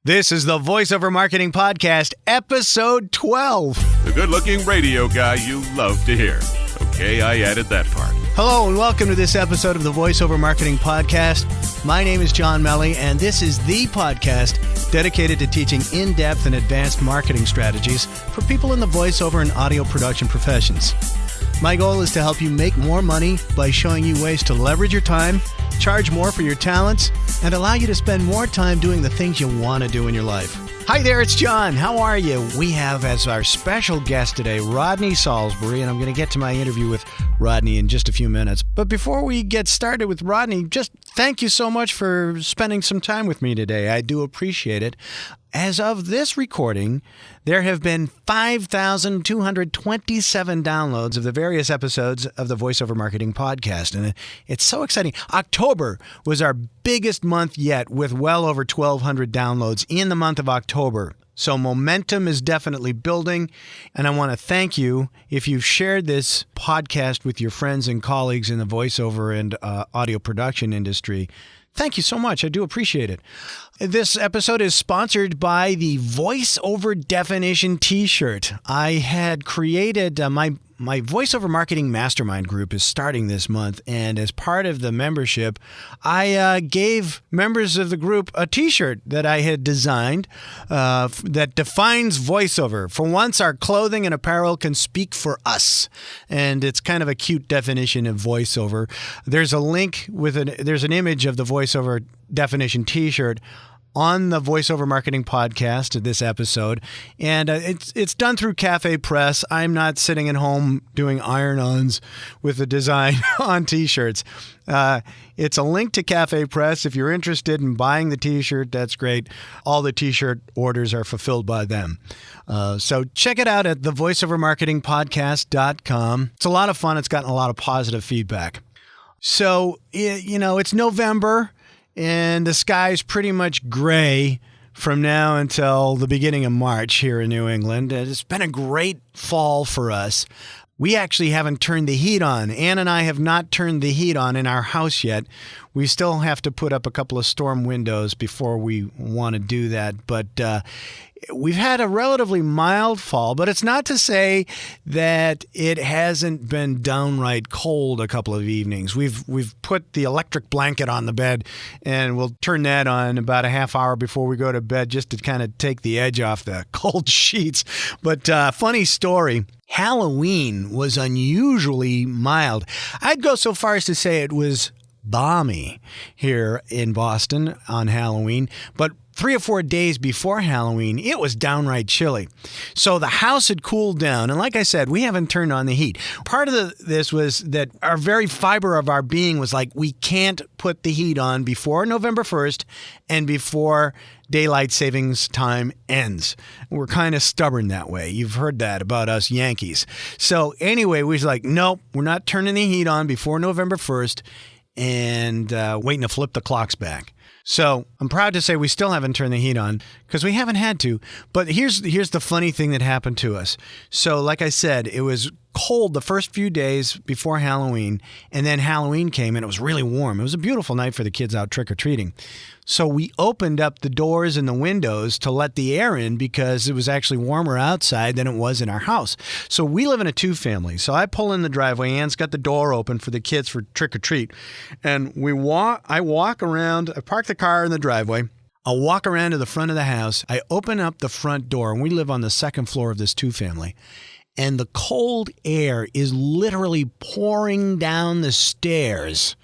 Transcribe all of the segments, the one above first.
This is the Voiceover Marketing Podcast, episode 12. The good-looking radio guy you love to hear. Okay, I added that part. Hello, and welcome to this episode of the Voiceover Marketing Podcast. My name is John Melly, and this is the podcast dedicated to teaching in-depth and advanced marketing strategies for people in the voiceover and audio production professions. My goal is to help you make more money by showing you ways to leverage your time, charge more for your talents, and allow you to spend more time doing the things you want to do in your life. Hi there, it's John. How are you? We have as our special guest today, Rodney Saulsberry, and I'm going to get to my interview with Rodney in just a few minutes. But before we get started with Rodney, just thank you so much for spending some time with me today. I do appreciate it. As of this recording, there have been 5,227 downloads of the various episodes of the Voiceover Marketing Podcast, and it's so exciting. October was our biggest month yet, with well over 1,200 downloads in the month of October. So momentum is definitely building, and I want to thank you if you've shared this podcast with your friends and colleagues in the voiceover and audio production industry. Thank you so much. I do appreciate it. This episode is sponsored by the VoiceOver Definition t-shirt. I had created my voiceover marketing mastermind group is starting this month, and as part of the membership, I gave members of the group a t-shirt that I had designed that defines voiceover. For once, our clothing and apparel can speak for us, and it's kind of a cute definition of voiceover. There's a link there's an image of the VoiceOver Definition t-shirt on the Voiceover Marketing Podcast, this episode, and it's done through Cafe Press. I'm not sitting at home doing iron-ons with the design on t-shirts. It's a link to Cafe Press. If you're interested in buying the t-shirt, that's great. All the t-shirt orders are fulfilled by them. So check it out at thevoiceovermarketingpodcast.com. It's a lot of fun. It's gotten a lot of positive feedback. So, it's November, and the sky's pretty much gray from now until the beginning of March here in New England. It's been a great fall for us. We actually haven't turned the heat on. Ann and I have not turned the heat on in our house yet. We still have to put up a couple of storm windows before we want to do that. But we've had a relatively mild fall, but it's not to say that it hasn't been downright cold a couple of evenings. We've put the electric blanket on the bed, and we'll turn that on about a half hour before we go to bed just to kind of take the edge off the cold sheets. But funny story. Halloween was unusually mild. I'd go so far as to say it was balmy here in Boston on Halloween, but 3 or 4 days before Halloween, it was downright chilly. So the house had cooled down, and like I said, we haven't turned on the heat. Part of this was that our very fiber of our being was like, we can't put the heat on before November 1st and before daylight savings time ends. We're kind of stubborn that way. You've heard that about us Yankees. So anyway, we was like, nope, we're not turning the heat on before November 1st and waiting to flip the clocks back. So I'm proud to say we still haven't turned the heat on because we haven't had to. But here's the funny thing that happened to us. So like I said, it was cold the first few days before Halloween, and then Halloween came and it was really warm. It was a beautiful night for the kids out trick-or-treating. So we opened up the doors and the windows to let the air in because it was actually warmer outside than it was in our house. So we live in a two-family. So I pull in the driveway. Ann's got the door open for the kids for trick-or-treat. And I walk around. I park the car in the driveway. I'll walk around to the front of the house. I open up the front door, and we live on the second floor of this two-family. And the cold air is literally pouring down the stairs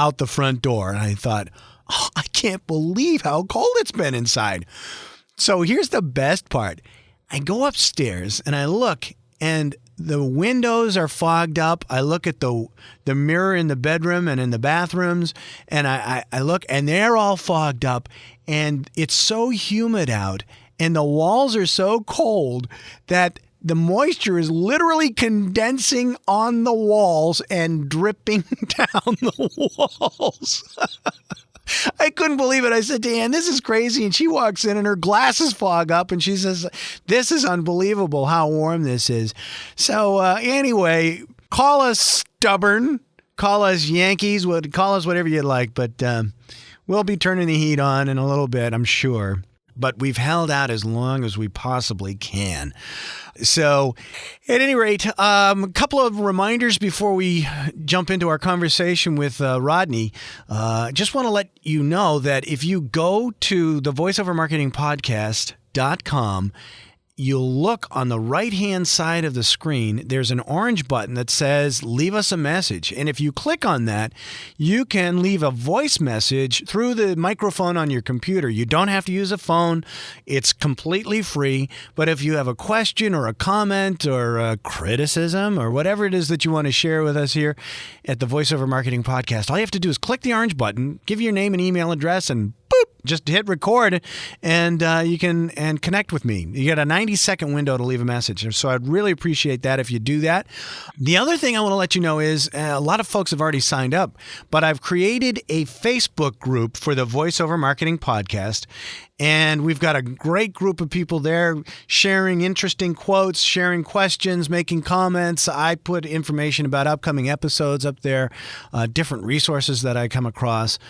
out the front door. And I thought, oh, I can't believe how cold it's been inside. So here's the best part. I go upstairs and I look, and the windows are fogged up. I look at the mirror in the bedroom and in the bathrooms, and I look, and they're all fogged up, and it's so humid out, and the walls are so cold that the moisture is literally condensing on the walls and dripping down the walls. I couldn't believe it. I said to Ann, this is crazy. And she walks in and her glasses fog up and she says, this is unbelievable how warm this is. So anyway, call us stubborn, call us Yankees, call us whatever you like. But we'll be turning the heat on in a little bit, I'm sure. but we've held out as long as we possibly can. So, at any rate, a couple of reminders before we jump into our conversation with Rodney. Just want to let you know that if you go to the voiceovermarketingpodcast.com, you'll look on the right-hand side of the screen. There's an orange button that says leave us a message. And if you click on that, you can leave a voice message through the microphone on your computer. You don't have to use a phone. It's completely free. But if you have a question or a comment or a criticism or whatever it is that you want to share with us here at the Voiceover Marketing Podcast, all you have to do is click the orange button, give your name and email address, and boop, just hit record, and you can connect with me. You get a 90-second window to leave a message. So I'd really appreciate that if you do that. The other thing I want to let you know is a lot of folks have already signed up, but I've created a Facebook group for the Voiceover Marketing Podcast. And we've got a great group of people there sharing interesting quotes, sharing questions, making comments. I put information about upcoming episodes up there, different resources that I come across.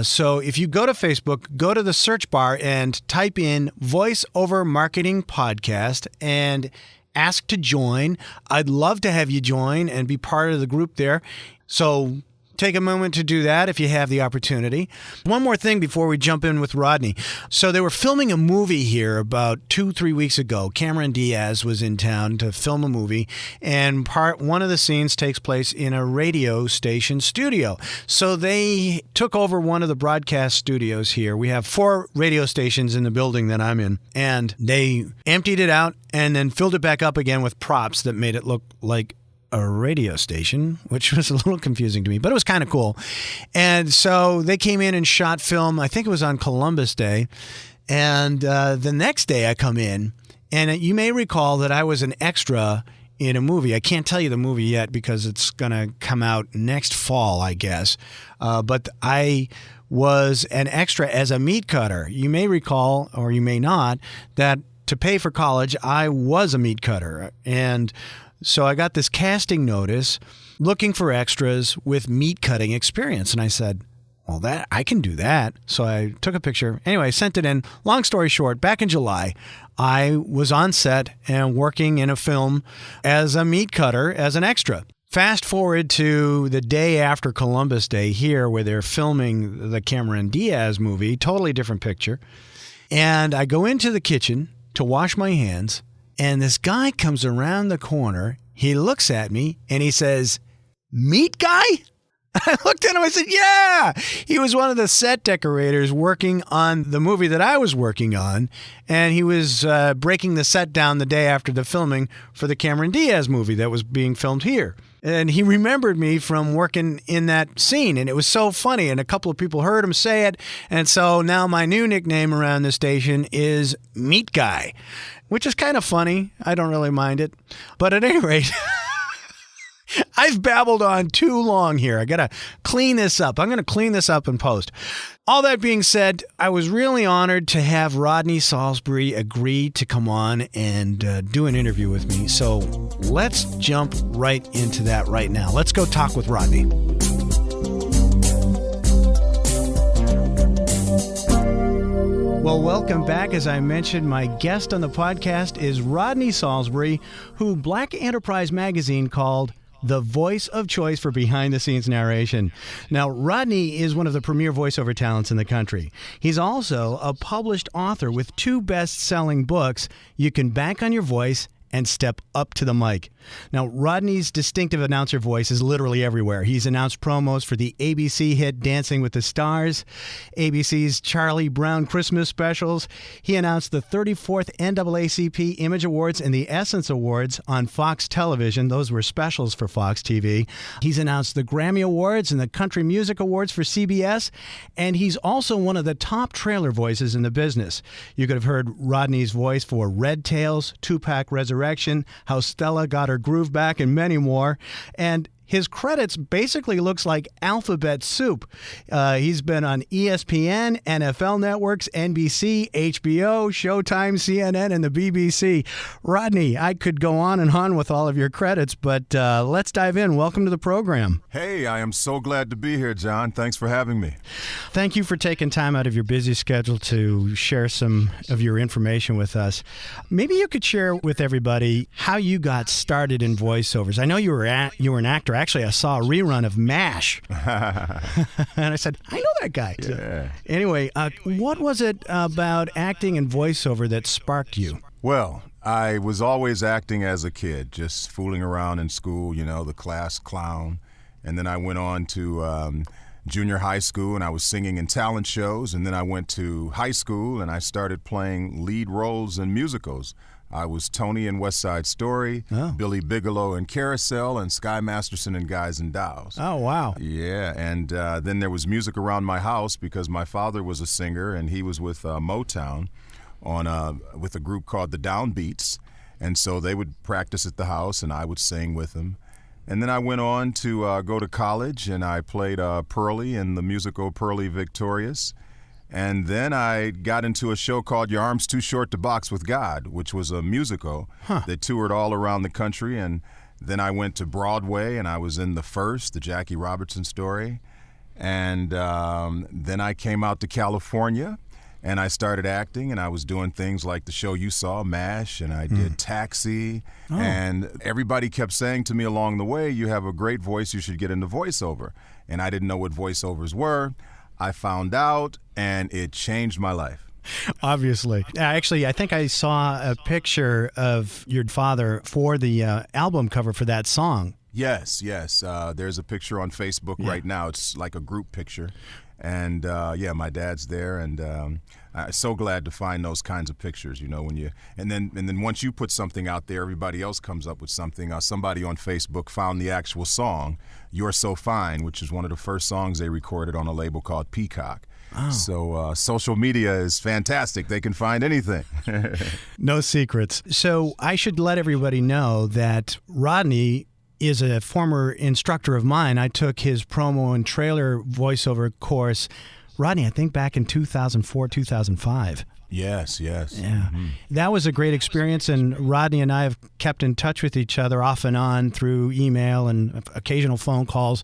So if you go to Facebook, go to the search bar and type in Voiceover Marketing Podcast and ask to join. I'd love to have you join and be part of the group there. So take a moment to do that if you have the opportunity. One more thing before we jump in with Rodney. So they were filming a movie here about 2-3 weeks ago. Cameron Diaz was in town to film a movie, and one of the scenes takes place in a radio station studio. So they took over one of the broadcast studios here. We have 4 radio stations in the building that I'm in, and they emptied it out and then filled it back up again with props that made it look like a radio station, which was a little confusing to me, but it was kind of cool. And so they came in and shot film. I think it was on Columbus Day. And the next day I come in, and you may recall that I was an extra in a movie. I can't tell you the movie yet because it's going to come out next fall, I guess. But I was an extra as a meat cutter. You may recall, or you may not, that to pay for college, I was a meat cutter. And so I got this casting notice looking for extras with meat cutting experience. And I said, well, I can do that. So I took a picture. Anyway, I sent it in. Long story short, back in July, I was on set and working in a film as a meat cutter, as an extra. Fast forward to the day after Columbus Day here, where they're filming the Cameron Diaz movie, totally different picture. And I go into the kitchen to wash my hands, and this guy comes around the corner. He looks at me and he says, "Meat guy?" I looked at him. I said, "Yeah." He was one of the set decorators working on the movie that I was working on. And he was breaking the set down the day after the filming for the Cameron Diaz movie that was being filmed here. And he remembered me from working in that scene. And it was so funny. And a couple of people heard him say it. And so now my new nickname around the station is Meat Guy, which is kind of funny. I don't really mind it. But at any rate, I've babbled on too long here. I got to clean this up. I'm going to clean this up in post. All that being said, I was really honored to have Rodney Saulsberry agree to come on and do an interview with me. So let's jump right into that right now. Let's go talk with Rodney. Well, welcome back. As I mentioned, my guest on the podcast is Rodney Saulsberry, who Black Enterprise Magazine called the voice of choice for behind-the-scenes narration. Now, Rodney is one of the premier voiceover talents in the country. He's also a published author with 2 best-selling books, You Can Bank on Your Voice and Step Up to the Mic. Now, Rodney's distinctive announcer voice is literally everywhere. He's announced promos for the ABC hit Dancing with the Stars, ABC's Charlie Brown Christmas specials. He announced the 34th NAACP Image Awards and the Essence Awards on Fox Television. Those were specials for Fox TV. He's announced the Grammy Awards and the Country Music Awards for CBS, and he's also one of the top trailer voices in the business. You could have heard Rodney's voice for Red Tails, Tupac Resurrection, How Stella Got Her Groove Back, and many more. And his credits basically looks like alphabet soup. He's been on ESPN, NFL Networks, NBC, HBO, Showtime, CNN, and the BBC. Rodney, I could go on and on with all of your credits, but let's dive in. Welcome to the program. Hey, I am so glad to be here, John. Thanks for having me. Thank you for taking time out of your busy schedule to share some of your information with us. Maybe you could share with everybody how you got started in voiceovers. I know you were an actor. Actually, I saw a rerun of MASH. And I said, I know that guy. Yeah. Anyway, what was it about acting and voiceover that sparked you? Well, I was always acting as a kid, just fooling around in school, the class clown. And then I went on to junior high school, and I was singing in talent shows. And then I went to high school, and I started playing lead roles in musicals. I was Tony in West Side Story, Billy Bigelow in Carousel, and Sky Masterson in Guys and Dolls. Oh, wow. Yeah, and then there was music around my house because my father was a singer, and he was with Motown with a group called the Downbeats. And so they would practice at the house, and I would sing with them. And then I went on to go to college, and I played Pearlie in the musical Pearlie Victorious. And then I got into a show called Your Arm's Too Short to Box with God, which was a musical that toured all around the country. And then I went to Broadway, and I was in the Jackie Robertson story. And then I came out to California, and I started acting, and I was doing things like the show you saw, MASH, and I did Taxi. And everybody kept saying to me along the way, you have a great voice, you should get into voiceover. And I didn't know what voiceovers were. I found out, and it changed my life. Obviously. Actually, I think I saw a picture of your father for the album cover for that song. Yes. There's a picture on Facebook right now. It's like a group picture. And my dad's there, and I'm so glad to find those kinds of pictures. And then once you put something out there, everybody else comes up with something. Somebody on Facebook found the actual song, "You're So Fine," which is one of the first songs they recorded on a label called Peacock. Oh. So social media is fantastic. They can find anything. No secrets. So I should let everybody know that Rodney is a former instructor of mine. I took his promo and trailer voiceover course, Rodney, I think back in 2004, 2005. Yes. Yeah. That was a great experience, and Rodney and I have kept in touch with each other off and on through email and occasional phone calls.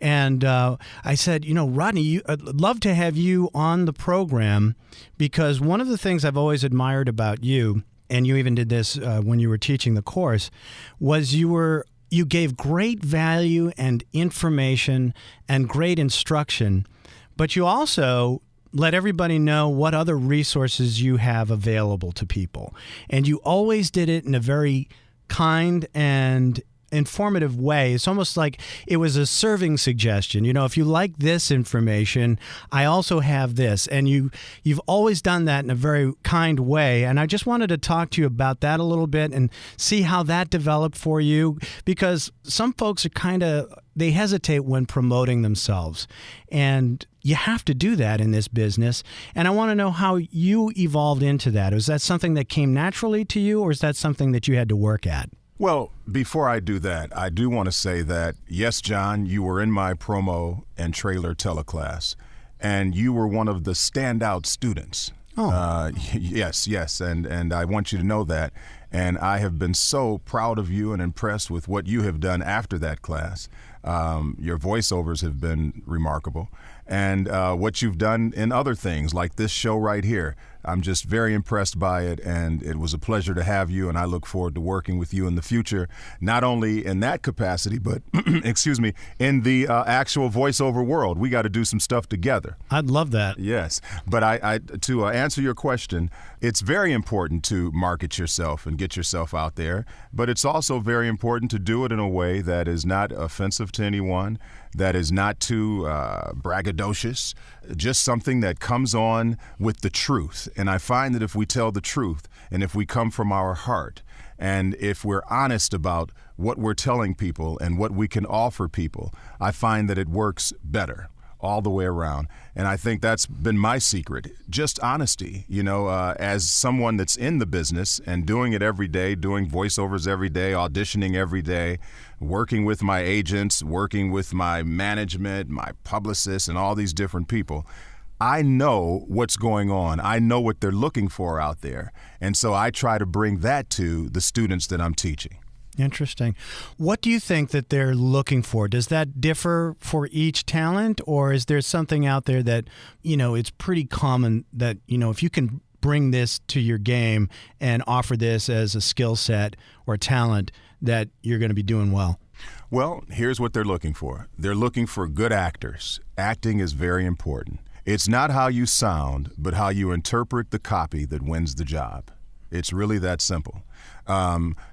And I said, Rodney, I'd love to have you on the program, because one of the things I've always admired about you, and you even did this when you were teaching the course, was you gave great value and information and great instruction, but you also let everybody know what other resources you have available to people. And you always did it in a very kind and informative way. It's almost like it was a serving suggestion. If you like this information, I also have this. And you've always done that in a very kind way. And I just wanted to talk to you about that a little bit and see how that developed for you, because some folks are they hesitate when promoting themselves. And you have to do that in this business. And I want to know how you evolved into that. Was that something that came naturally to you, or is that something that you had to work at? Well, before I do that, I do want to say that, yes, John, you were in my promo and trailer teleclass, and you were one of the standout students. Oh. Yes, and I want you to know that. And I have been so proud of you and impressed with what you have done after that class. Your voiceovers have been remarkable. And what you've done in other things, like this show right here. I'm just very impressed by it, and it was a pleasure to have you, and I look forward to working with you in the future, not only in that capacity, but, in the actual voiceover world. We got to do some stuff together. I'd love that. Yes, but to answer your question, it's very important to market yourself and get yourself out there, but it's also very important to do it in a way that is not offensive to anyone, that is not too braggadocious, just something that comes on with the truth. And I find that if we tell the truth, and if we come from our heart, and if we're honest about what we're telling people and what we can offer people, I find that it works better. all the way around. And I think that's been my secret, just honesty. As someone that's in the business and doing it every day, doing voiceovers every day, auditioning every day, working with my agents, working with my management, my publicists, and all these different people, I know what's going on. I know what they're looking for out there. And so I try to bring that to the students that I'm teaching. Interesting. What do you think that they're looking for? Does that differ for each talent, or is there something out there that, it's pretty common that, if you can bring this to your game and offer this as a skill set or talent, that you're going to be doing well? Well, here's what they're looking for. They're looking for good actors. Acting is very important. It's not how you sound, but how you interpret the copy that wins the job. It's really that simple.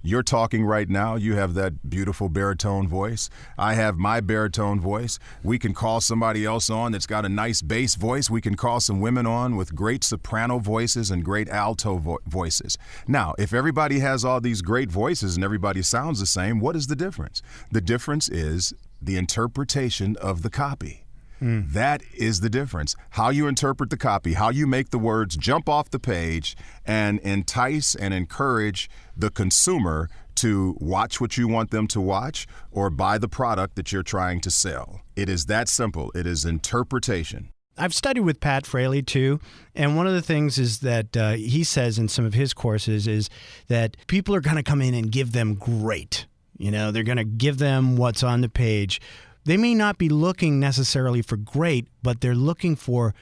You're talking right now. You have that beautiful baritone voice. I have my baritone voice. We can call somebody else on that's got a nice bass voice. We can call some women on with great soprano voices and great alto voices. Now, if everybody has all these great voices and everybody sounds the same, what is the difference? The difference is the interpretation of the copy. That is the difference. How you interpret the copy, how you make the words jump off the page and entice and encourage the consumer to watch what you want them to watch or buy the product that you're trying to sell. It is that simple. It is interpretation. I've studied with Pat Fraley too, and one of the things is that he says in some of his courses is that people are going to come in and give them great. They're going to give them what's on the page. They may not be looking necessarily for great, but they're looking for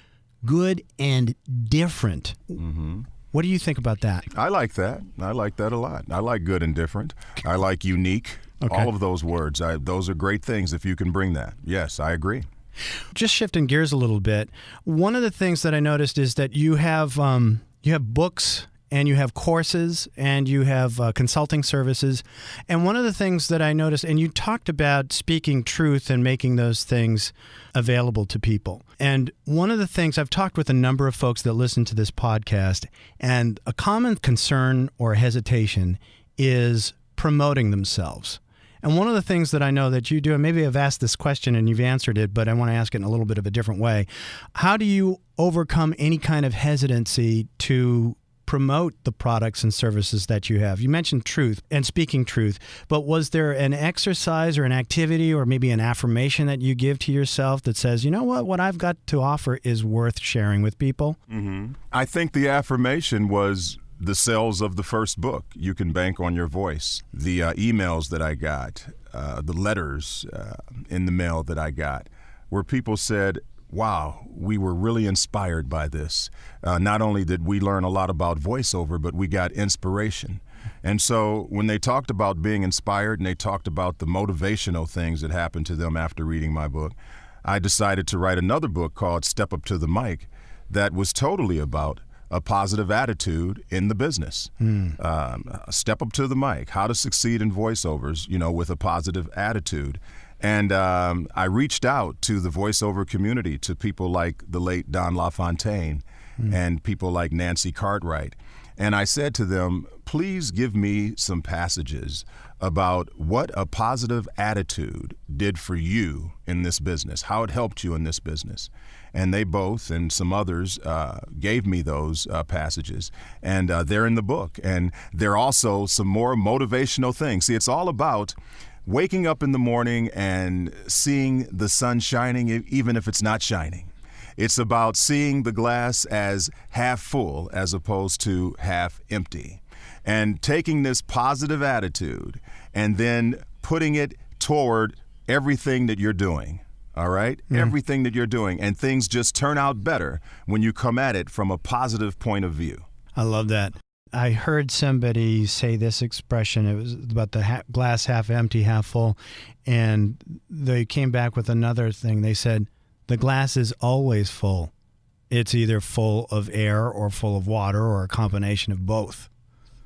good and different. Mm-hmm. What do you think about that? I like that. I like that a lot. I like good and different. I like unique. Okay. All of those words. Those are great things if you can bring that. Yes, I agree. Just shifting gears a little bit, one of the things that I noticed is that you have books and you have courses and you have consulting services. And one of the things that I noticed, and you talked about speaking truth and making those things available to people. And one of the things, I've talked with a number of folks that listen to this podcast, and a common concern or hesitation is promoting themselves. And one of the things that I know that you do, and maybe I've asked this question and you've answered it, but I want to ask it in a little bit of a different way. How do you overcome any kind of hesitancy to promote the products and services that you have? You mentioned truth and speaking truth, but was there an exercise or an activity or maybe an affirmation that you give to yourself that says, what I've got to offer is worth sharing with people? Mm-hmm. I think the affirmation was the sales of the first book. You can bank on your voice. The emails that I got, the letters in the mail that I got, where people said, wow, we were really inspired by this. Not only did we learn a lot about voiceover, but we got inspiration. And so when they talked about being inspired and they talked about the motivational things that happened to them after reading my book, I decided to write another book called Step Up to the Mic that was totally about a positive attitude in the business. Step up to the mic, how to succeed in voiceovers, with a positive attitude. And I reached out to the voiceover community, to people like the late Don LaFontaine and people like Nancy Cartwright. And I said to them, please give me some passages about what a positive attitude did for you in this business, how it helped you in this business. And they both and some others gave me those passages. And they're in the book. And there are also some more motivational things. See, it's all about waking up in the morning and seeing the sun shining, even if it's not shining. It's about seeing the glass as half full as opposed to half empty. And taking this positive attitude and then putting it toward everything that you're doing. All right? Everything that you're doing. And things just turn out better when you come at it from a positive point of view. I love that. I heard somebody say this expression. It was about the glass half empty, half full. And they came back with another thing. They said, the glass is always full. It's either full of air or full of water or a combination of both.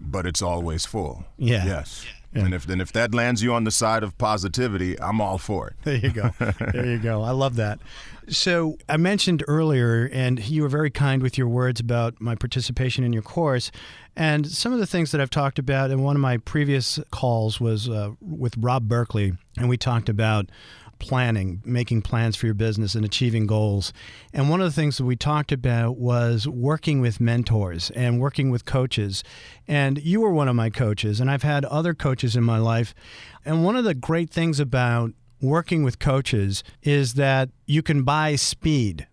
But it's always full. Yeah. Yes. Yeah. And if that lands you on the side of positivity, I'm all for it. There you go. There you go. I love that. So I mentioned earlier, and you were very kind with your words about my participation in your course. And some of the things that I've talked about in one of my previous calls was with Rob Berkeley, and we talked about planning, making plans for your business and achieving goals. And one of the things that we talked about was working with mentors and working with coaches. And you were one of my coaches, and I've had other coaches in my life. And one of the great things about working with coaches is that you can buy speed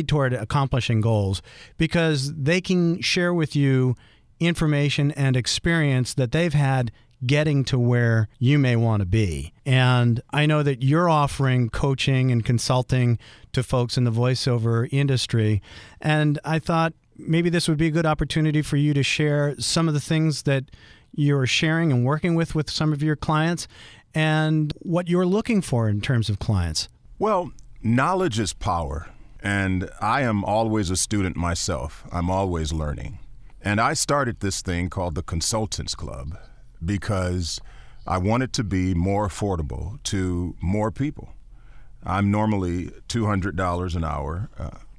toward accomplishing goals, because they can share with you information and experience that they've had getting to where you may want to be. And I know that you're offering coaching and consulting to folks in the voiceover industry. And I thought maybe this would be a good opportunity for you to share some of the things that you're sharing and working with some of your clients and what you're looking for in terms of clients. Well, knowledge is power. And I am always a student myself. I'm always learning. And I started this thing called the Consultants Club because I want it to be more affordable to more people. I'm normally $200 an hour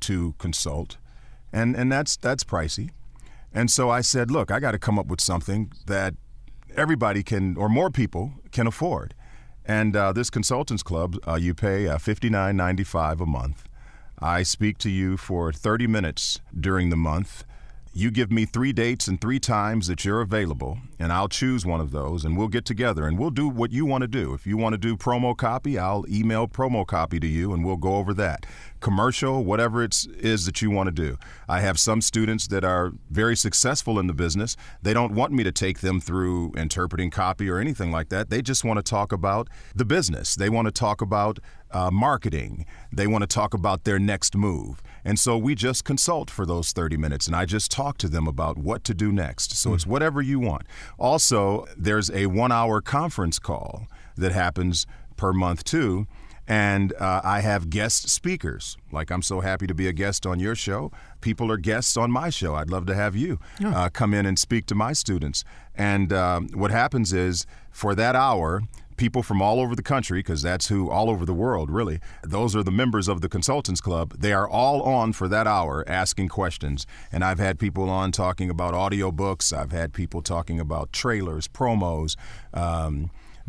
to consult, and that's pricey. And so I said, look, I got to come up with something that everybody can, or more people can afford. And this Consultants Club, you pay $59.95 a month. I speak to you for 30 minutes during the month. You give me 3 dates and 3 times that you're available, and I'll choose one of those, and we'll get together, and we'll do what you want to do. If you want to do promo copy, I'll email promo copy to you, and we'll go over that. Commercial, whatever it is that you want to do. I have some students that are very successful in the business. They don't want me to take them through interpreting copy or anything like that. They just want to talk about the business. They want to talk about marketing. They want to talk about their next move. And so we just consult for those 30 minutes, and I just talk to them about what to do next. So it's whatever you want. Also, there's a 1-hour conference call that happens per month too. And I have guest speakers. Like, I'm so happy to be a guest on your show. People are guests on my show. I'd love to have you come in and speak to my students. And what happens is, for that hour, people from all over the country, because that's who, all over the world, really, those are the members of the Consultants Club. They are all on for that hour asking questions. And I've had people on talking about audiobooks. I've had people talking about trailers, promos,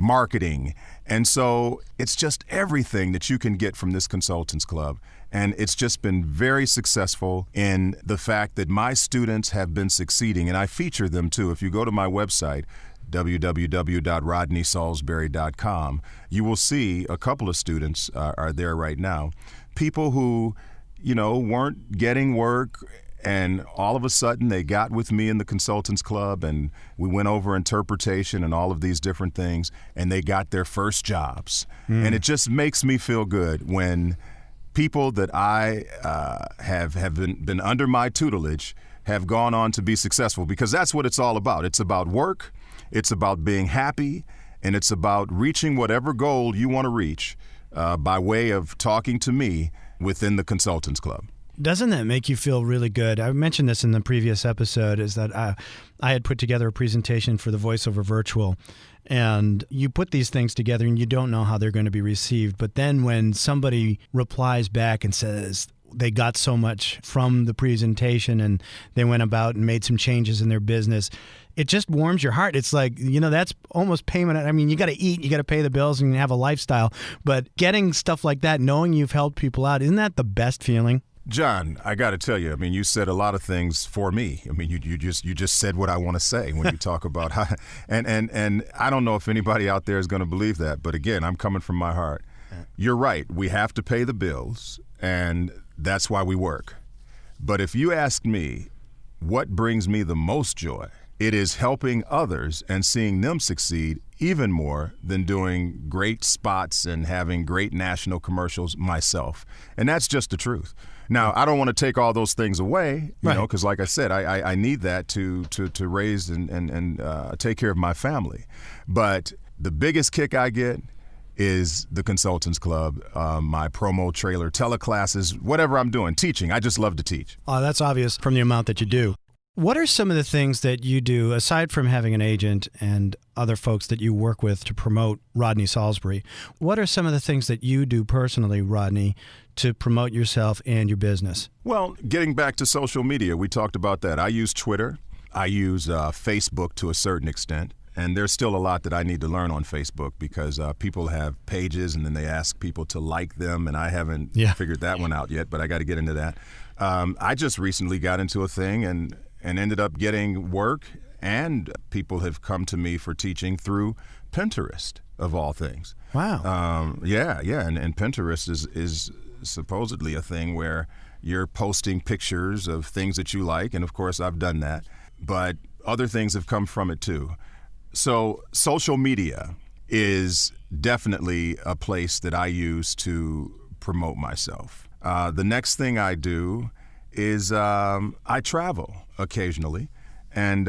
marketing. And so it's just everything that you can get from this Consultants Club. And it's just been very successful in the fact that my students have been succeeding. And I feature them too. If you go to my website, www.rodneysaulsberry.com, you will see a couple of students are there right now. People who, weren't getting work, and all of a sudden they got with me in the Consultants Club, and we went over interpretation and all of these different things, and they got their first jobs. And it just makes me feel good when people that I have been under my tutelage have gone on to be successful, because that's what it's all about. It's about work. It's about being happy, and it's about reaching whatever goal you want to reach by way of talking to me within the Consultants Club. Doesn't that make you feel really good? I mentioned this in the previous episode, is that I had put together a presentation for the VoiceOver Virtual, and you put these things together and you don't know how they're going to be received. But then when somebody replies back and says they got so much from the presentation and they went about and made some changes in their business, it just warms your heart. It's like, that's almost payment. I mean, you got to eat, you got to pay the bills, and have a lifestyle. But getting stuff like that, knowing you've helped people out, isn't that the best feeling? John, I got to tell you, you said a lot of things for me. You just said what I want to say when you talk about how, and I don't know if anybody out there is going to believe that, but again, I'm coming from my heart. You're right. We have to pay the bills, and that's why we work. But if you ask me what brings me the most joy, it is helping others and seeing them succeed even more than doing great spots and having great national commercials myself. And that's just the truth. Now, I don't want to take all those things away, because like I said, I need that to raise and take care of my family. But the biggest kick I get is the Consultants Club, my promo trailer, teleclasses, whatever I'm doing, teaching. I just love to teach. Oh, that's obvious from the amount that you do. What are some of the things that you do, aside from having an agent and other folks that you work with to promote Rodney Saulsberry? What are some of the things that you do personally, Rodney, to promote yourself and your business? Well, getting back to social media, we talked about that. I use Twitter. I use Facebook to a certain extent. And there's still a lot that I need to learn on Facebook because people have pages and then they ask people to like them, and I haven't figured that one out yet, but I got to get into that. I just recently got into a thing and ended up getting work, and people have come to me for teaching through Pinterest, of all things. Wow. And Pinterest is supposedly a thing where you're posting pictures of things that you like, and of course I've done that, but other things have come from it too. So social media is definitely a place that I use to promote myself. The next thing I do is I travel occasionally, and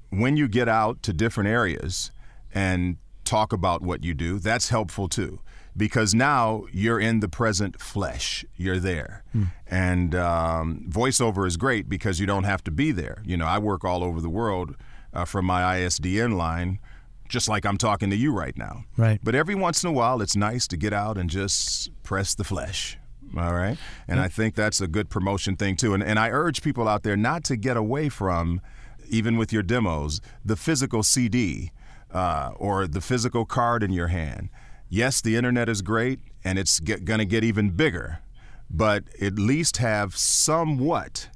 when you get out to different areas and talk about what you do, that's helpful too, because now you're in the present flesh. You're there. And voiceover is great because you don't have to be there. You know, I work all over the world from my ISDN line, just like I'm talking to you right now. Right. But every once in a while, it's nice to get out and just press the flesh. All right. And I think that's a good promotion thing too. And I urge people out there not to get away from, even with your demos, the physical CD or the physical card in your hand. Yes, the internet is great, and it's going to get even bigger, but at least have somewhat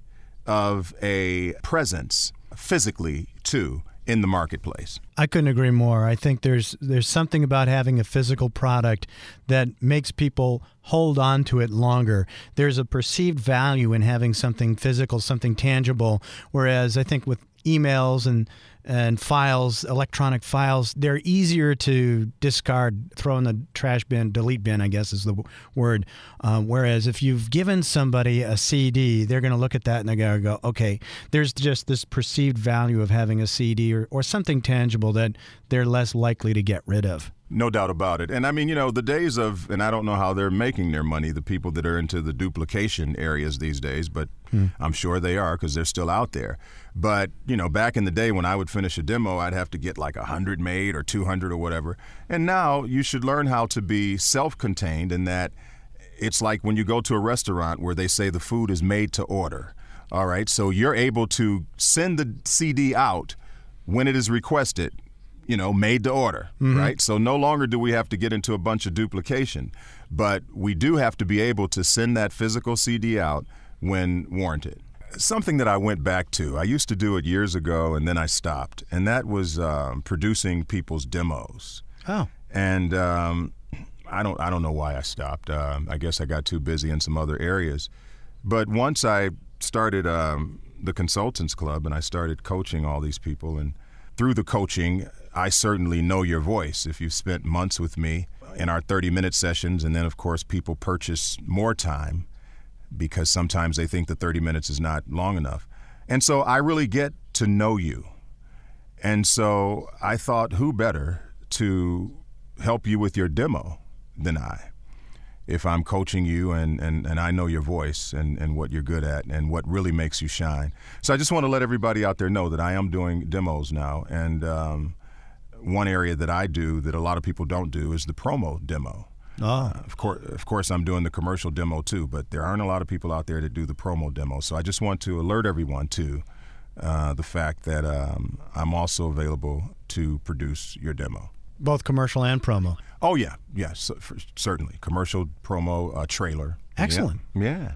of a presence physically too in the marketplace. I couldn't agree more. I think there's something about having a physical product that makes people hold on to it longer. There's a perceived value in having something physical, something tangible, whereas I think with emails and files, electronic files, they're easier to discard, throw in the trash bin, delete bin, I guess is the word. Whereas if you've given somebody a CD, they're going to look at that and they're going to go, okay, there's just this perceived value of having a CD or something tangible that they're less likely to get rid of. No doubt about it. And I mean, you know, the days of, and I don't know how they're making their money, the people that are into the duplication areas these days, but I'm sure they are because they're still out there. But, you know, back in the day when I would finish a demo, I'd have to get like 100 made or 200 or whatever. And now you should learn how to be self-contained in that it's like when you go to a restaurant where they say the food is made to order. All right. So you're able to send the CD out when it is requested, you know, made to order, right? So no longer do we have to get into a bunch of duplication, but we do have to be able to send that physical CD out when warranted. Something that I went back to, I used to do it years ago and then I stopped, and that was producing people's demos. Oh. And I don't know why I stopped. I guess I got too busy in some other areas. But once I started the Consultants Club and I started coaching all these people, and through the coaching, I certainly know your voice. If you've spent months with me in our 30-minute sessions, and then, of course, people purchase more time because sometimes they think the 30 minutes is not long enough. And so I really get to know you. And so I thought, who better to help you with your demo than I? If I'm coaching you and I know your voice and what you're good at and what really makes you shine. So I just want to let everybody out there know that I am doing demos now. And one area that I do that a lot of people don't do is the promo demo. Of course, I'm doing the commercial demo too, but there aren't a lot of people out there that do the promo demo. So I just want to alert everyone to the fact that I'm also available to produce your demo. Both commercial and promo. Oh, yeah. Yes, certainly. Commercial, promo, trailer. Excellent. Yeah.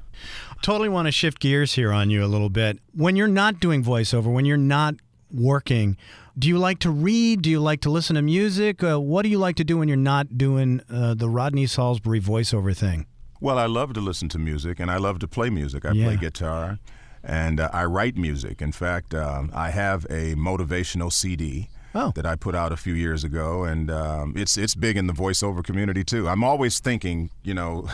Totally want to shift gears here on you a little bit. When you're not doing voiceover, when you're not working, do you like to read? Do you like to listen to music? What do you like to do when you're not doing the Rodney Saulsberry voiceover thing? Well, I love to listen to music, and I love to play music. I play guitar, and I write music. In fact, I have a motivational CD that I put out a few years ago, and it's big in the voiceover community too. I'm always thinking, you know,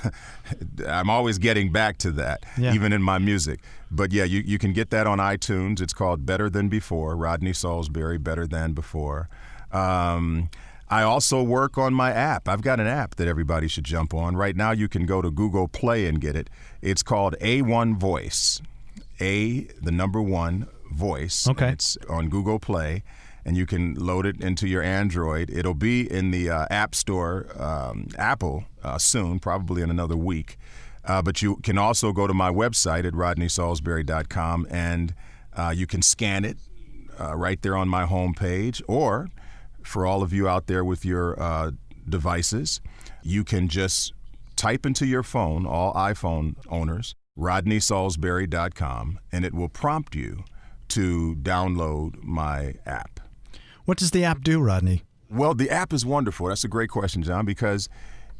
I'm always getting back to that, even in my music. But yeah, you can get that on iTunes. It's called Better Than Before, Rodney Saulsberry, Better Than Before. I also work on my app. I've got an app that everybody should jump on. Right now you can go to Google Play and get it. It's called A1 Voice, the number 1 voice. Okay. It's on Google Play. And you can load it into your Android. It'll be in the App Store, Apple, soon, probably in another week. But you can also go to my website at rodneysaulsberry.com, and you can scan it right there on my homepage. Or for all of you out there with your devices, you can just type into your phone, all iPhone owners, RodneySaulsberry.com, and it will prompt you to download my app. What does the app do, Rodney? Well, the app is wonderful. That's a great question, John, because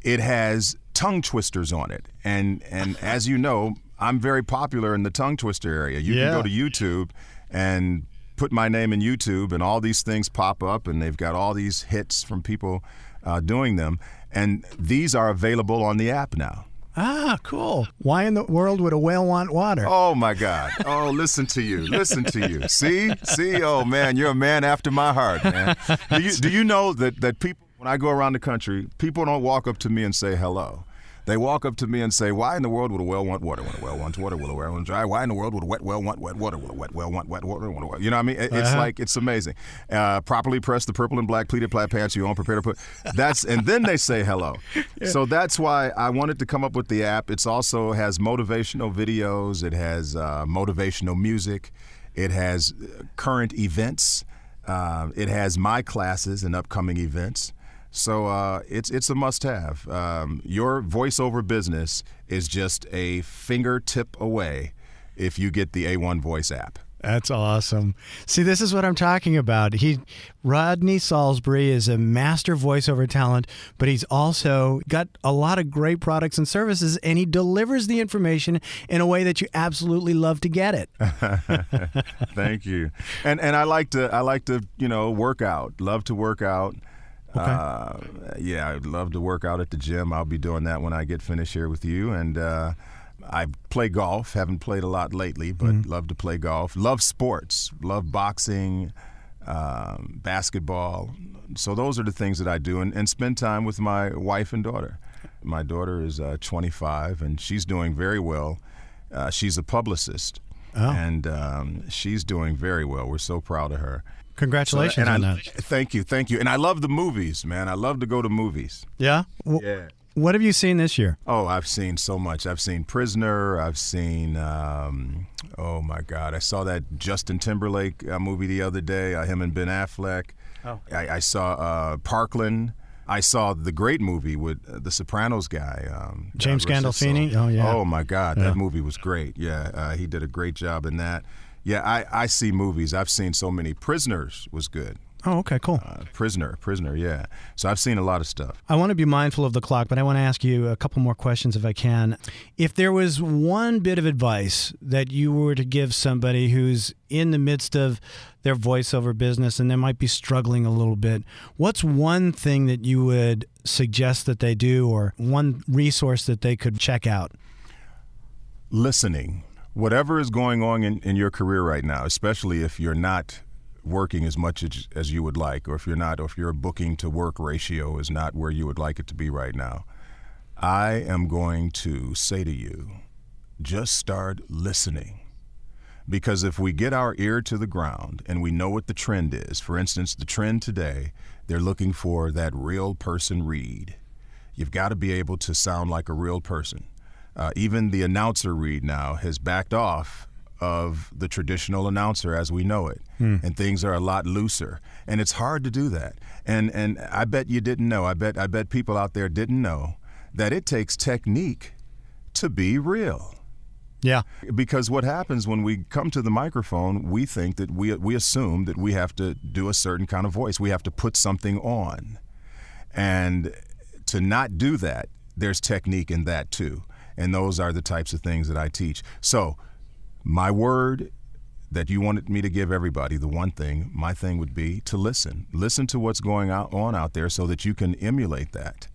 it has tongue twisters on it. And as you know, I'm very popular in the tongue twister area. You can go to YouTube and put my name in YouTube, and all these things pop up, and they've got all these hits from people doing them. And these are available on the app now. Ah, cool. Why in the world would a whale want water? Oh, my God. Oh, listen to you. Listen to you. See? Oh, man, you're a man after my heart, man. Do you know that people, when I go around the country, people don't walk up to me and say hello. They walk up to me and say, why in the world would a whale want water? When a whale wants water, will a whale want dry? Why in the world would a wet whale want wet water? Will a wet whale want wet water? You know what I mean? It's like, it's amazing. Properly press the purple and black pleated plaid pants you own, prepare to put. And then they say hello. Yeah. So that's why I wanted to come up with the app. It also has motivational videos. It has motivational music. It has current events. It has my classes and upcoming events. So it's a must-have. Your voiceover business is just a fingertip away if you get the A1 Voice app. That's awesome. See, this is what I'm talking about. Rodney Saulsberry is a master voiceover talent, but he's also got a lot of great products and services, and he delivers the information in a way that you absolutely love to get it. Thank you. And I like to work out. Love to work out. Okay. I'd love to work out at the gym. I'll be doing that when I get finished here with you. And I play golf. Haven't played a lot lately, but love to play golf. Love sports. Love boxing, basketball. So those are the things that I do, and spend time with my wife and daughter. My daughter is 25, and she's doing very well. She's a publicist, and she's doing very well. We're so proud of her. Congratulations on that. Thank you. And I love the movies, man. I love to go to movies. Yeah? Yeah. What have you seen this year? Oh, I've seen so much. I've seen Prisoner. I've seen, oh, my God. I saw that Justin Timberlake movie the other day, him and Ben Affleck. Oh. I saw Parkland. I saw the great movie with the Sopranos guy. James Gandolfini? Oh, yeah. Oh, my God. That movie was great. Yeah, he did a great job in that. Yeah, I see movies. I've seen so many. Prisoners was good. Oh, okay, cool. Prisoner, yeah. So I've seen a lot of stuff. I want to be mindful of the clock, but I want to ask you a couple more questions if I can. If there was one bit of advice that you were to give somebody who's in the midst of their voiceover business and they might be struggling a little bit, what's one thing that you would suggest that they do, or one resource that they could check out? Listening. Whatever is going on in your career right now, especially if you're not working as much as you would like, or if your booking to work ratio is not where you would like it to be right now, I am going to say to you, just start listening. Because if we get our ear to the ground and we know what the trend is, for instance, the trend today, they're looking for that real person read. You've got to be able to sound like a real person. Even the announcer read now has backed off of the traditional announcer as we know it, and things are a lot looser, and it's hard to do that. And I bet you didn't know. I bet people out there didn't know that it takes technique to be real. Yeah. Because what happens when we come to the microphone, we think that we assume that we have to do a certain kind of voice. We have to put something on, and to not do that, there's technique in that too. And those are the types of things that I teach. So my word that you wanted me to give everybody, the one thing, my thing would be to listen. Listen to what's going on out there so that you can emulate that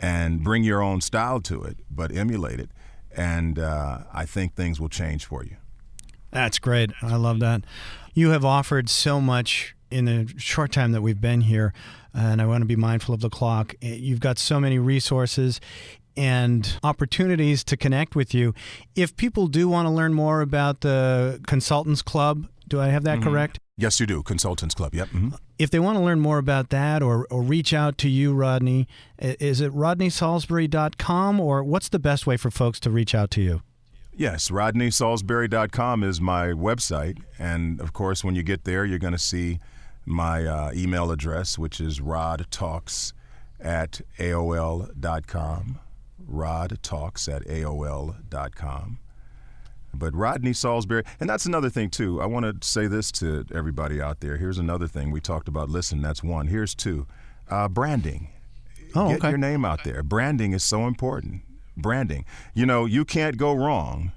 and bring your own style to it, but emulate it. And I think things will change for you. That's great. I love that. You have offered so much in the short time that we've been here, and I want to be mindful of the clock. You've got so many resources and opportunities to connect with you. If people do want to learn more about the Consultants Club, do I have that correct? Yes, you do. Consultants Club, yep. Mm-hmm. If they want to learn more about that or reach out to you, Rodney, is it RodneySaulsberry.com, or what's the best way for folks to reach out to you? Yes, RodneySaulsberry.com is my website. And, of course, when you get there, you're going to see my email address, which is rodtalks@aol.com. rodtalks@aol.com. But Rodney Saulsberry, and that's another thing, too. I want to say this to everybody out there. Here's another thing. We talked about listen, that's one. Here's two. Branding. Get your name out there. Branding is so important. Branding. You know, you can't go wrong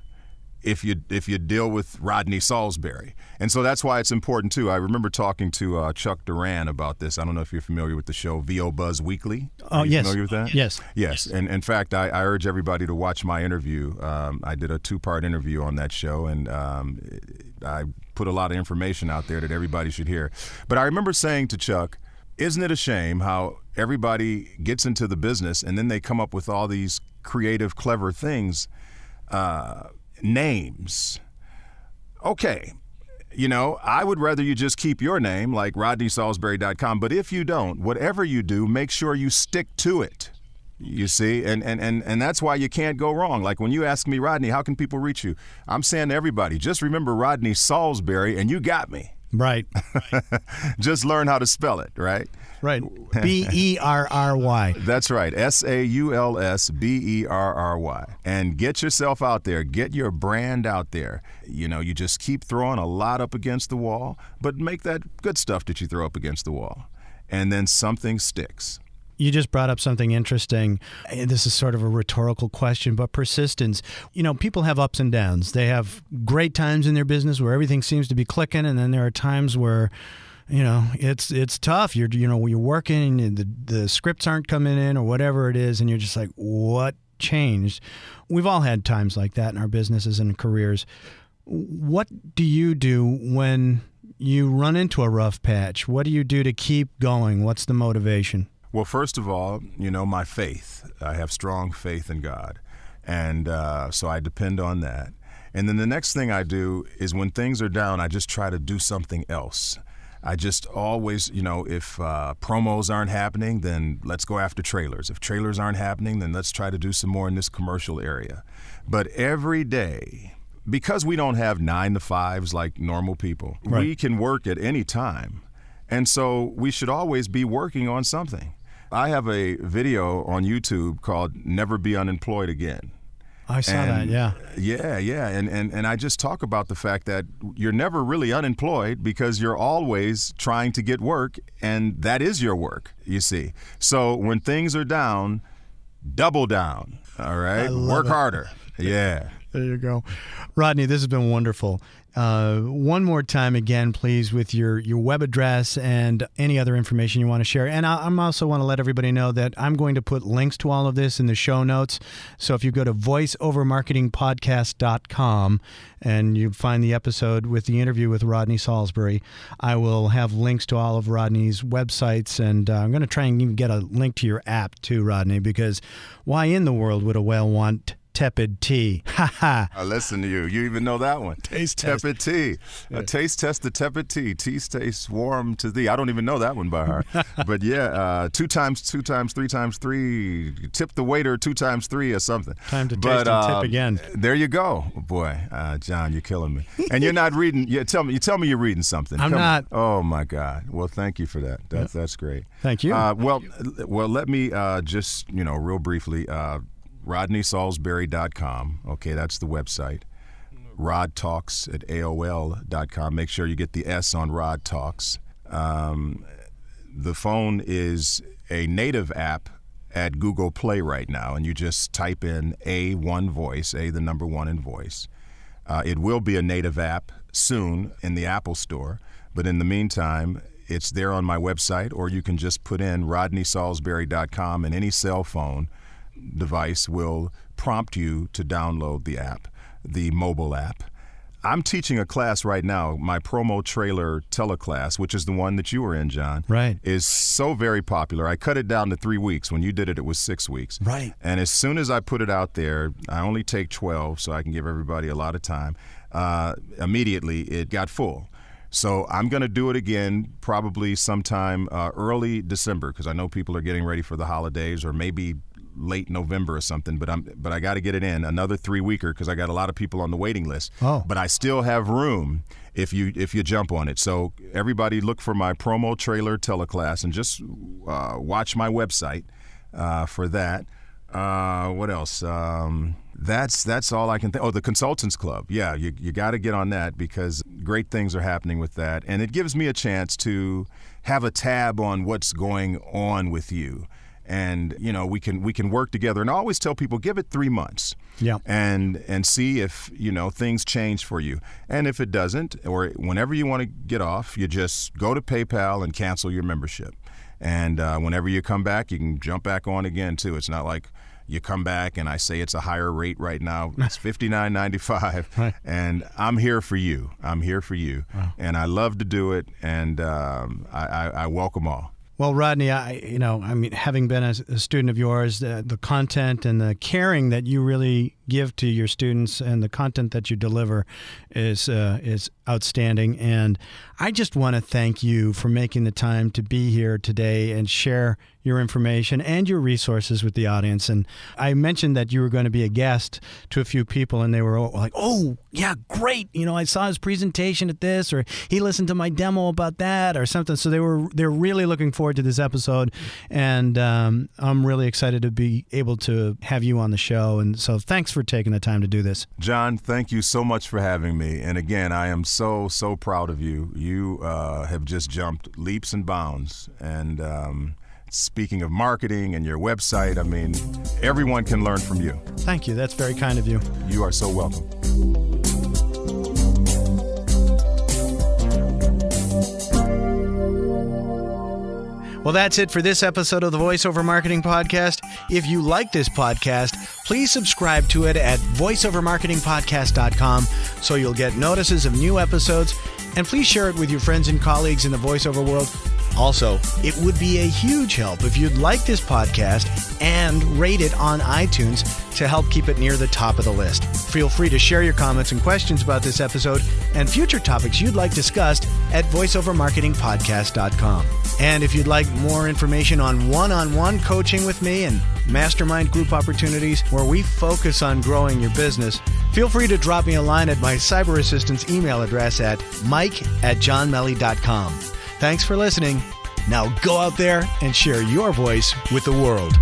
if you deal with Rodney Saulsberry. And so that's why it's important, too. I remember talking to Chuck Duran about this. I don't know if you're familiar with the show VO Buzz Weekly. Oh, yes. Familiar with that? Yes. And in fact, I urge everybody to watch my interview. I did a 2-part interview on that show, and I put a lot of information out there that everybody should hear. But I remember saying to Chuck, isn't it a shame how everybody gets into the business and then they come up with all these creative, clever things, names. Okay, you know, I would rather you just keep your name, like RodneySaulsberry.com, but if you don't, whatever you do, make sure you stick to it. You see, and that's why you can't go wrong. Like when you ask me, Rodney, how can people reach you? I'm saying to everybody, just remember Rodney Saulsberry and you got me. Right. Just learn how to spell it, right? Right. Berry. That's right. Saulsberry. And get yourself out there. Get your brand out there. You know, you just keep throwing a lot up against the wall, but make that good stuff that you throw up against the wall. And then something sticks. You just brought up something interesting. This is sort of a rhetorical question, but persistence. You know, people have ups and downs. They have great times in their business where everything seems to be clicking, and then there are times where, you know, it's tough. You're working and the scripts aren't coming in or whatever it is, and you're just like, what changed? We've all had times like that in our businesses and careers. What do you do when you run into a rough patch? What do you do to keep going? What's the motivation? Well, first of all, you know, my faith. I have strong faith in God. And so I depend on that. And then the next thing I do is when things are down, I just try to do something else. I just always, you know, if promos aren't happening, then let's go after trailers. If trailers aren't happening, then let's try to do some more in this commercial area. But every day, because we don't have 9 to 5s like normal people, right, we can work at any time. And so we should always be working on something. I have a video on YouTube called Never Be Unemployed Again. I saw that, yeah. Yeah. And I just talk about the fact that you're never really unemployed because you're always trying to get work, and that is your work, you see. So when things are down, double down, all right? Work harder. Yeah. There you go. Rodney, this has been wonderful. One more time again, please, with your web address and any other information you want to share. And I also want to let everybody know that I'm going to put links to all of this in the show notes. So if you go to voiceovermarketingpodcast.com and you find the episode with the interview with Rodney Saulsberry, I will have links to all of Rodney's websites. And I'm going to try and even get a link to your app too, Rodney, because why in the world would a whale want tepid tea? Ha ha. I listen to you. You even know that one. Taste test. Tepid tea. A taste test the tepid tea. Tea tastes warm to thee. I don't even know that one by heart. But yeah, 2 times 2 times 3 times 3. Tip the waiter 2 times 3 or something. Time to taste and tip again. There you go. Boy, John, you're killing me. And you're not reading. You tell me you're reading something. I'm not. Oh my God. Well, thank you for that. That's great. Thank you. Well, let me just real briefly. RodneySaulsberry.com. Okay, that's the website. RodTalks@AOL.com. Make sure you get the S on Rod Talks. The phone is a native app at Google Play right now, and you just type in A1 Voice, A the number 1 in voice. It will be a native app soon in the Apple Store, but in the meantime, it's there on my website, or you can just put in RodneySaulsberry.com, and any cell phone device will prompt you to download the app, the mobile app. I'm teaching a class right now, my promo trailer teleclass, which is the one that you were in, John. Right. Is so very popular. I cut it down to 3 weeks. When you did it, it was 6 weeks. Right. And as soon as I put it out there, I only take 12 so I can give everybody a lot of time. Immediately, it got full. So I'm going to do it again probably sometime early December, because I know people are getting ready for the holidays, or maybe late November or something, but I got to get it in another 3-weeker because I got a lot of people on the waiting list. Oh. But I still have room if you jump on it. So everybody look for my promo trailer teleclass and just watch my website for that. What else? That's all I can think. Oh, the Consultants Club. Yeah, you got to get on that because great things are happening with that. And it gives me a chance to have a tab on what's going on with you. And, we can work together. And I always tell people, give it 3 months. Yeah. And see if, things change for you. And if it doesn't, or whenever you want to get off, you just go to PayPal and cancel your membership. And whenever you come back, you can jump back on again, too. It's not like you come back and I say it's a higher rate right now. It's $59.95, right. And I'm here for you. I'm here for you. Wow. And I love to do it, and I welcome all. Well, Rodney, having been a student of yours, the content and the caring that you really give to your students and the content that you deliver is outstanding. And I just want to thank you for making the time to be here today and share your information and your resources with the audience. And I mentioned that you were going to be a guest to a few people, and they were all like, "Oh, yeah, great! I saw his presentation at this, or he listened to my demo about that, or something." So they're really looking forward to this episode, and I'm really excited to be able to have you on the show. And so, thanks for taking the time to do this, John. Thank you so much for having me. And again, I am so proud of you. You have just jumped leaps and bounds. And speaking of marketing and your website, everyone can learn from you. Thank you. That's very kind of you. You are so welcome. Well, that's it for this episode of the VoiceOver Marketing Podcast. If you like this podcast, please subscribe to it at voiceovermarketingpodcast.com so you'll get notices of new episodes, and please share it with your friends and colleagues in the voiceover world. Also, it would be a huge help if you'd like this podcast and rate it on iTunes to help keep it near the top of the list. Feel free to share your comments and questions about this episode and future topics you'd like discussed at voiceovermarketingpodcast.com. And if you'd like more information on one-on-one coaching with me and mastermind group opportunities where we focus on growing your business, feel free to drop me a line at my cyber assistant's email address at mike@johnmelly.com. Thanks for listening. Now go out there and share your voice with the world.